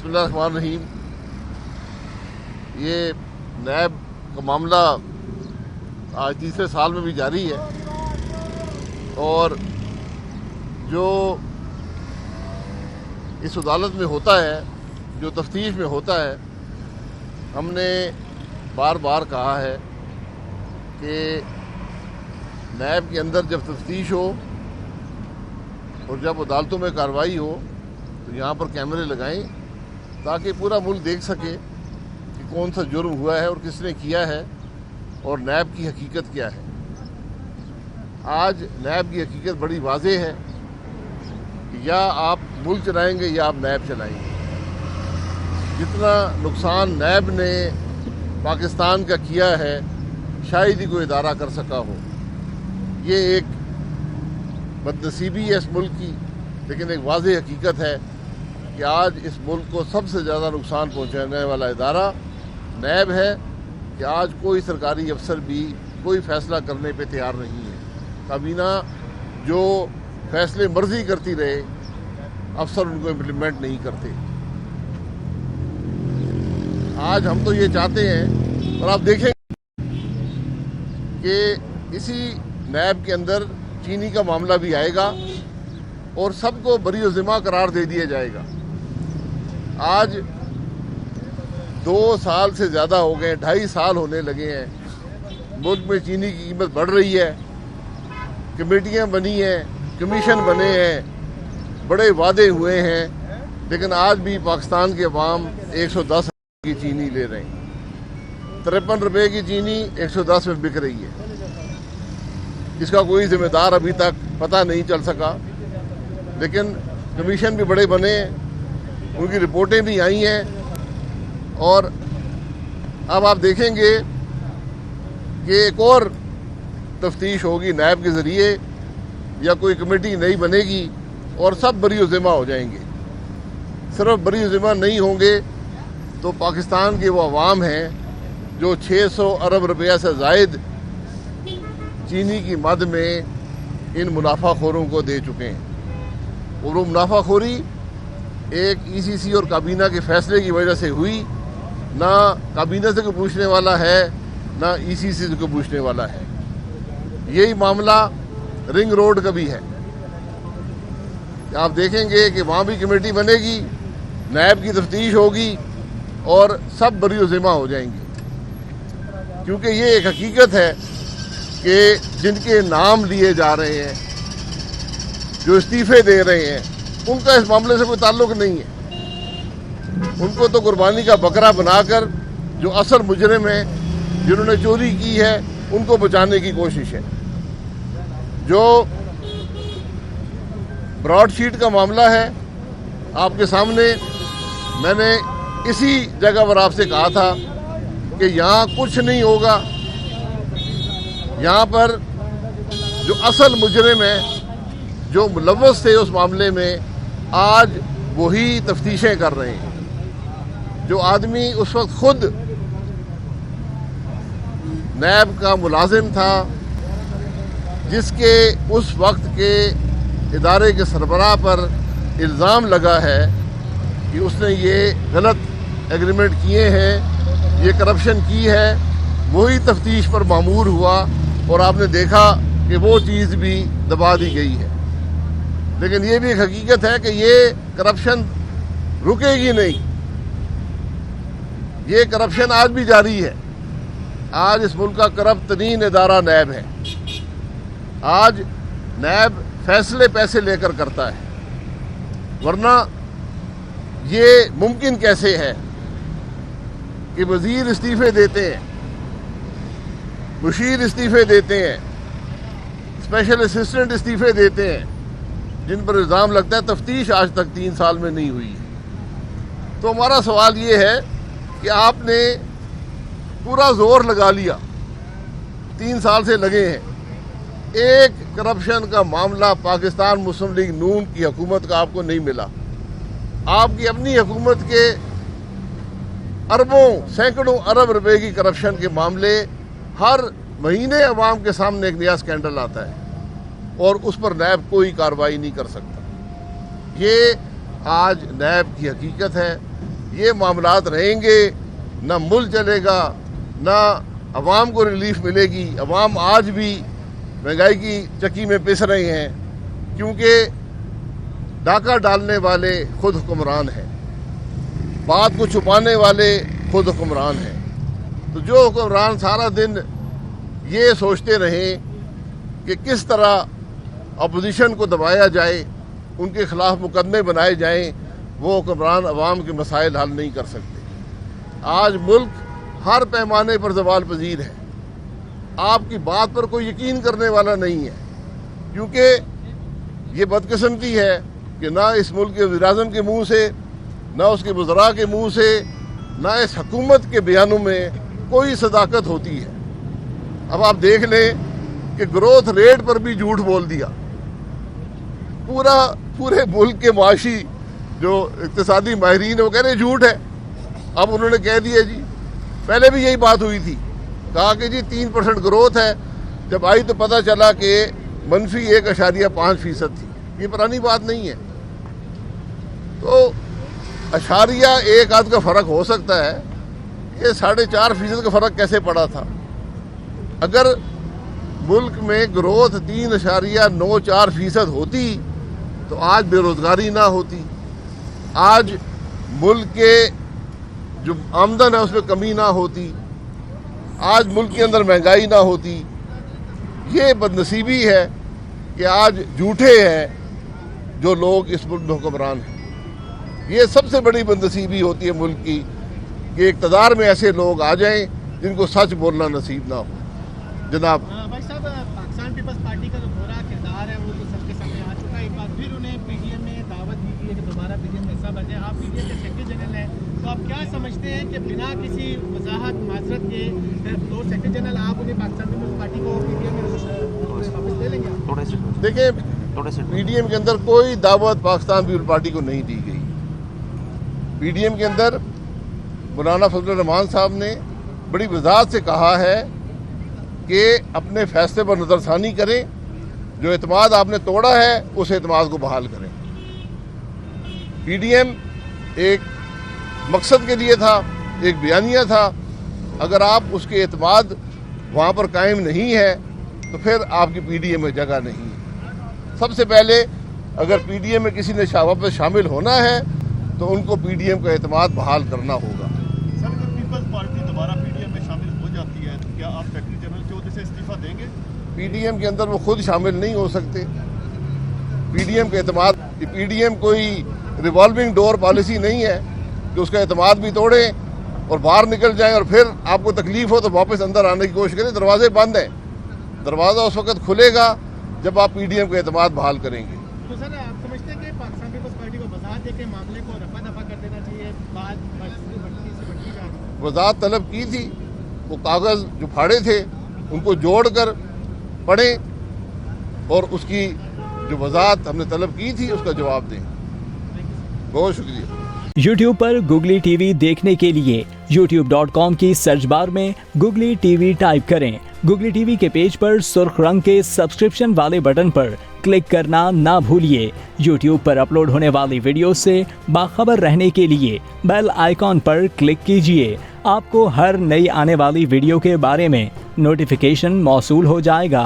बिस्मिल्लाहिर्रहमानिर्रहीम। ये नैब का मामला आज तीसरे साल में भी जारी है और जो इस अदालत में होता है, जो तफ्तीश में होता है, हमने बार बार कहा है कि नैब के अंदर जब तफ्तीश हो और जब अदालतों में कार्रवाई हो तो यहाँ पर कैमरे लगाएं ताकि पूरा मुल्क देख सके कि कौन सा जुर्म हुआ है और किसने किया है और नैब की हकीकत क्या है। आज नैब की हकीकत बड़ी वाज़ेह है कि या आप मुल्क चलाएंगे या आप नैब चलाएंगे। जितना नुकसान नैब ने पाकिस्तान का किया है शायद ही कोई इदारा कर सका हो। ये एक बदनसीबी है इस मुल्क की, लेकिन एक वाज़ेह हकीकत है कि आज इस मुल्क को सबसे ज़्यादा नुकसान पहुंचाने वाला इदारा नैब है कि आज कोई सरकारी अफसर भी कोई फ़ैसला करने पे तैयार नहीं है। काबीना जो फैसले मर्जी करती रहे, अफसर उनको इम्प्लीमेंट नहीं करते। आज हम तो ये चाहते हैं और आप देखें कि इसी नैब के अंदर चीनी का मामला भी आएगा और सबको बरी ज़िम्मा करार दे दिया जाएगा। आज 2 साल से ज़्यादा हो गए, 2.5 साल होने लगे हैं। मुल्क में चीनी की कीमत बढ़ रही है, कमेटियाँ बनी हैं, कमीशन बने हैं, बड़े वादे हुए हैं, लेकिन आज भी पाकिस्तान के अवाम 110 की चीनी ले रहे हैं। 53 रुपये की चीनी 110 में बिक रही है। इसका कोई जिम्मेदार अभी तक पता नहीं चल सका, लेकिन कमीशन भी बड़े बने हैं, उनकी रिपोर्टें भी आई हैं और अब आप देखेंगे कि एक और तफ्तीश होगी नैब के ज़रिए या कोई कमेटी नई बनेगी और सब बरी ज़िम्मा हो जाएंगे। सिर्फ बरी ज़िम्मा नहीं होंगे तो पाकिस्तान के वो अवाम हैं जो 600 अरब रुपया से ज़ायद चीनी की मद में इन मुनाफाखोरों को दे चुके हैं और वो मुनाफाखोरी एक ईसीसी और काबीना के फैसले की वजह से हुई। ना काबीना से कोई पूछने वाला है, ना ईसीसी से कोई पूछने वाला है। यही मामला रिंग रोड का भी है। आप देखेंगे कि वहाँ भी कमेटी बनेगी, नैब की तफ्तीश होगी और सब बरी ज़िम्मा हो जाएंगे, क्योंकि ये एक हकीकत है कि जिनके नाम लिए जा रहे हैं, जो इस्तीफ़े दे रहे हैं, उनका इस मामले से कोई ताल्लुक नहीं है। उनको तो कुर्बानी का बकरा बनाकर जो असल मुजरिम है, जिन्होंने चोरी की है, उनको बचाने की कोशिश है। जो ब्रॉडशीट का मामला है आपके सामने, मैंने इसी जगह पर आपसे कहा था कि यहाँ कुछ नहीं होगा। यहाँ पर जो असल मुजरिम है, जो मुलव्वस थे उस मामले में, आज वही तफ्तीशें कर रहे हैं। जो आदमी उस वक्त खुद नैब का मुलाजिम था, जिसके उस वक्त के इदारे के सरबराह पर इल्ज़ाम लगा है कि उसने ये गलत एग्रीमेंट किए हैं, ये करप्शन की है, वही तफ्तीश पर मामूर हुआ और आपने देखा कि वो चीज़ भी दबा दी गई है। लेकिन ये भी एक हकीकत है कि ये करप्शन रुकेगी नहीं। ये करप्शन आज भी जारी है। आज इस मुल्क का करप्ट तरीन इदारा नैब है। आज नैब फैसले पैसे लेकर करता है, वरना ये मुमकिन कैसे है कि वजीर इस्तीफे देते हैं, मुशीर इस्तीफे देते हैं, स्पेशल असिस्टेंट इस्तीफे देते हैं, जिन पर इल्ज़ाम लगता है तफ्तीश आज तक 3 साल में नहीं हुई है। तो हमारा सवाल ये है कि आपने पूरा जोर लगा लिया, 3 साल से लगे हैं, एक करप्शन का मामला पाकिस्तान मुस्लिम लीग नून की हुकूमत का आपको नहीं मिला। आपकी अपनी हुकूमत के अरबों सैकड़ों अरब रुपए की करप्शन के मामले हर महीने अवाम के सामने एक नया स्कैंडल आता है और उस पर नैब कोई कार्रवाई नहीं कर सकता। ये आज नैब की हकीकत है। ये मामलात रहेंगे, ना मुल्क चलेगा, ना अवाम को रिलीफ मिलेगी। अवाम आज भी महंगाई की चक्की में पिस रहे हैं, क्योंकि डाका डालने वाले खुद हुक्मरान हैं, बात को छुपाने वाले खुद हुक्मरान हैं। तो जो हुक्मरान सारा दिन ये सोचते रहें कि किस तरह अपोजिशन को दबाया जाए, उनके खिलाफ मुकदमे बनाए जाएं, वो हुक्मरान अवाम के मसाइल हल नहीं कर सकते। आज मुल्क हर पैमाने पर ज़वाल पजीर है। आपकी बात पर कोई यकीन करने वाला नहीं है, क्योंकि ये बदकिस्मती है कि ना इस मुल्क के वज़ीर-ए-आज़म के मुंह से, ना उसके वज़रा के मुंह से, ना इस हुकूमत के बयानों में कोई सदाकत होती है। अब आप देख लें कि ग्रोथ रेट पर भी झूठ बोल दिया। पूरे मुल्क के माशी जो इक़्तिसादी माहिरीन है वो कह रहे झूठ है। अब उन्होंने कह दिया जी, पहले भी यही बात हुई थी, कहा कि जी 3% ग्रोथ है, जब आई तो पता चला कि -1.5% थी। ये पुरानी बात नहीं है। तो 1.1 आध का फ़र्क हो सकता है, ये 4.5% का फ़र्क कैसे पड़ा था? अगर मुल्क में ग्रोथ 3.94% होती तो आज बेरोज़गारी ना होती, आज मुल्क के जो आमदन है उसमें कमी ना होती, आज मुल्क के अंदर महंगाई ना होती। ये बदनसीबी है कि आज झूठे हैं जो लोग इस मुल्क में हुक्मरान हैं। ये सबसे बड़ी बदनसीबी होती है मुल्क की कि इक़्तिदार में ऐसे लोग आ जाएं जिनको सच बोलना नसीब ना हो। जनाब भाई साहब, पाकिस्तान पीपल्स पार्टी का जो बुरा किरदार है वो तो सबके सामने आ चुका है। एक बार फिर उन्हें पीडीएम में दावत दी गई है कि दोबारा पीडीएम में हिस्सा बने। आप पीडीएम के सेक्रेटरी जनरल हैं, तो आप क्या समझते हैं कि बिना किसी वजाहत माजरत के तो सेक्रेटरी जनरल आप उन्हें पाकिस्तान पीपल्स पार्टी को पीडीएम में वापस ले लेंगे? देखिए, पीडीएम के अंदर कोई दावत पाकिस्तान पीपल्स पार्टी को नहीं दी गई। पीडीएम के अंदर मौलाना फजलुर रहमान साहब ने बड़ी वजाहत से कहा है कि अपने फैसले पर नज़रसानी करें, जो एतमाद आपने तोड़ा है उस एतमाद को बहाल करें। पीडीएम एक मकसद के लिए था, एक बयानिया था। अगर आप उसके एतमाद वहाँ पर कायम नहीं है तो फिर आपकी पीडीएम में जगह नहीं है। सबसे पहले अगर पीडीएम में किसी ने वापस शामिल होना है तो उनको पीडीएम का एतमाद बहाल करना होगा। सर, अगर पीपल्स पार्टी दोबारा पीडीएम में शामिल हो जाती है तो क्या आप सेक्रेटरी जनरल के ओहदे से इस्तीफा देंगे? पीडीएम के अंदर वो खुद शामिल नहीं हो सकते। पीडीएम का एतमाद, पीडीएम कोई रिवॉल्विंग डोर पॉलिसी नहीं है कि उसका एतमाद भी तोड़ें और बाहर निकल जाएं और फिर आपको तकलीफ हो तो वापस अंदर आने की कोशिश करें। दरवाजे बंद हैं, दरवाज़ा उस वक्त खुलेगा जब आप पीडीएम का एतमाद बहाल करेंगे। तो सर, आप समझते हैं कि पाकिस्तान पीपल्स पार्टी को वजाहत देकर मामले को रफा दफा कर देना चाहिए? बात बढ़ती जा रही है। वजाहत तलब की थी, वो कागज़ जो फाड़े थे उनको जोड़कर पढ़ें और उसकी जो वजाहत हमने तलब की थी उसका जवाब दें। बहुत शुक्रिया। YouTube पर गुगली टीवी देखने के लिए youtube.com की सर्च बार में गुगली टीवी टाइप करें। गुगली टीवी के पेज पर सुर्ख रंग के सब्सक्रिप्शन वाले बटन पर क्लिक करना ना भूलिए। YouTube पर अपलोड होने वाली वीडियो से बाखबर रहने के लिए बेल आइकॉन पर क्लिक कीजिए। आपको हर नई आने वाली वीडियो के बारे में नोटिफिकेशन मौसूल हो जाएगा।